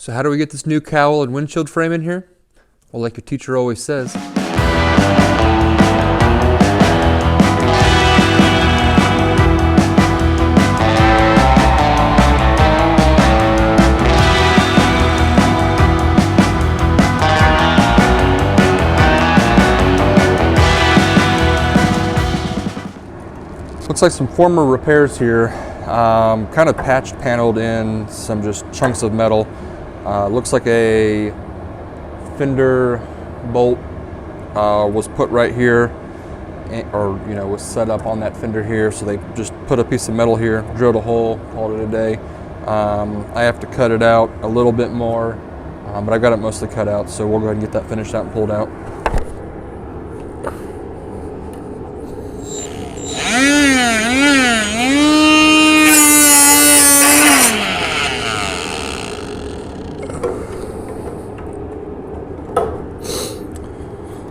So how do we get this new cowl and windshield frame in here? Well, like your teacher always says. Looks like some former repairs here. Kind of patched paneled in some just chunks of metal. Looks like a fender bolt was put right here, or was set up on that fender here. So they just put a piece of metal here, drilled a hole, called it a day. I have to cut it out a little bit more, but I've got it mostly cut out. So we'll go ahead and get that finished out and pulled out.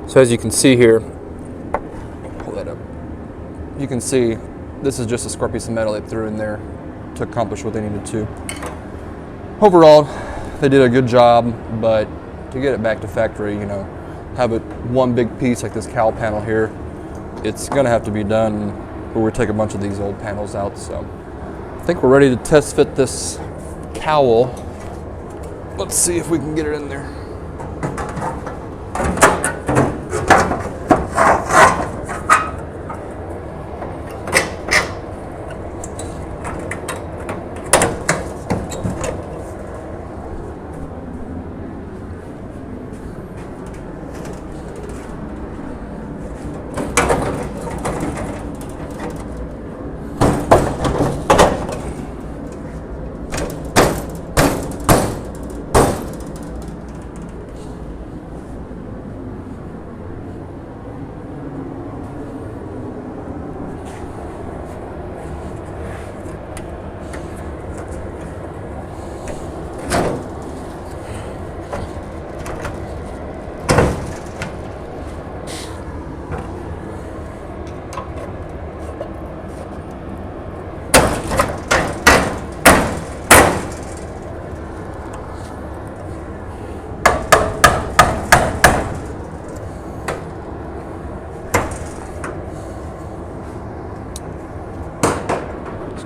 So as you can see here, pull that up, you can see this is just a square piece of metal they threw in there to accomplish what they needed to. Overall, they did a good job, but to get it back to factory, have it one big piece like this cowl panel here, it's gonna have to be done where we take a bunch of these old panels out. So I think we're ready to test fit this cowl. Let's see if we can get it in there.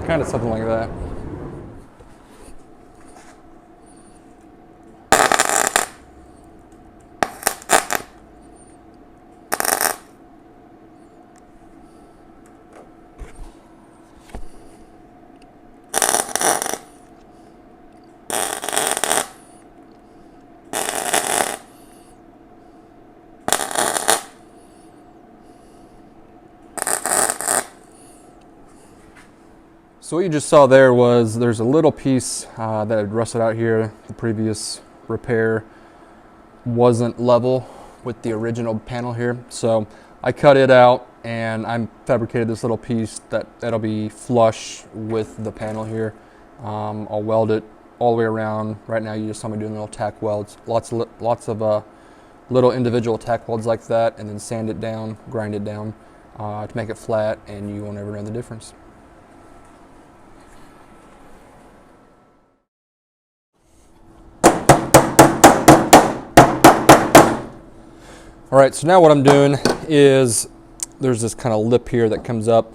Kind of something like that. So what you just saw there was there's a little piece that had rusted out here. The previous repair wasn't level with the original panel here. So I cut it out and I fabricated this little piece that'll be flush with the panel here. I'll weld it all the way around. Right now you just saw me doing little tack welds. Lots of little individual tack welds like that, and then sand it down, grind it down to make it flat, and you won't ever know the difference. All right, so now what I'm doing is there's this kind of lip here that comes up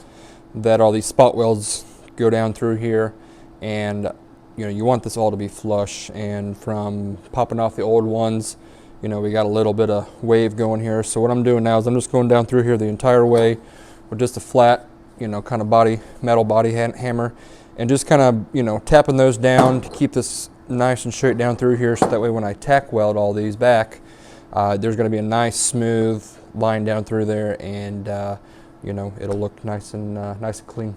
that all these spot welds go down through here, and you want this all to be flush. And from popping off the old ones, we got a little bit of wave going here. So what I'm doing now is I'm just going down through here the entire way with just a flat, kind of metal body hammer, and just kind of tapping those down to keep this nice and straight down through here, so that way when I tack weld all these back, there's going to be a nice smooth line down through there, and it'll look nice and clean.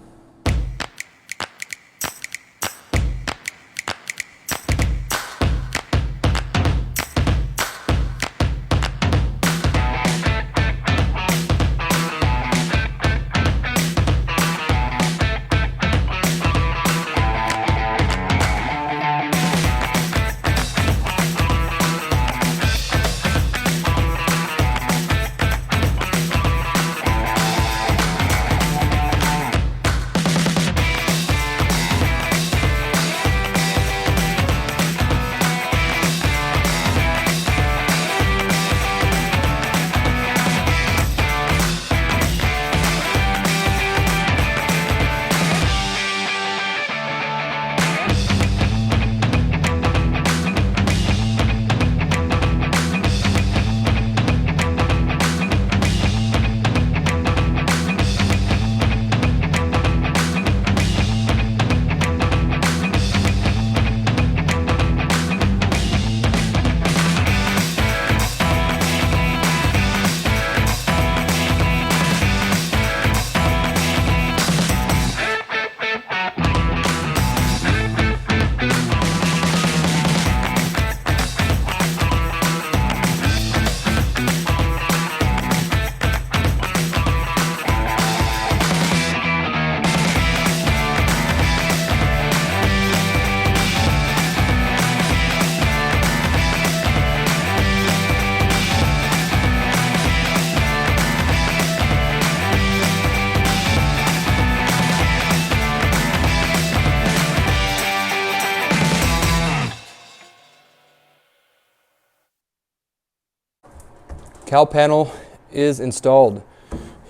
Cowl panel is installed.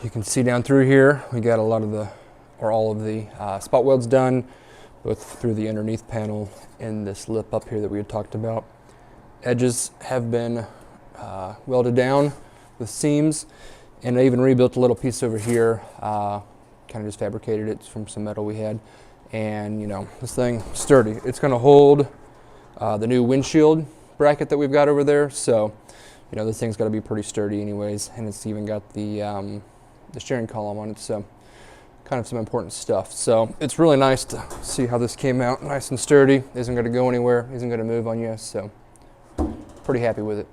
You can see down through here, we got a lot of the, or all of the spot welds done, both through the underneath panel and this lip up here that we had talked about. Edges have been welded down with seams, and I even rebuilt a little piece over here, kind of just fabricated it from some metal we had. And you know, this thing sturdy. It's going to hold the new windshield bracket that we've got over there, so you know, this thing's got to be pretty sturdy anyways, and it's even got the steering column on it, so kind of some important stuff. So it's really nice to see how this came out, nice and sturdy, isn't going to go anywhere, isn't going to move on you, so pretty happy with it.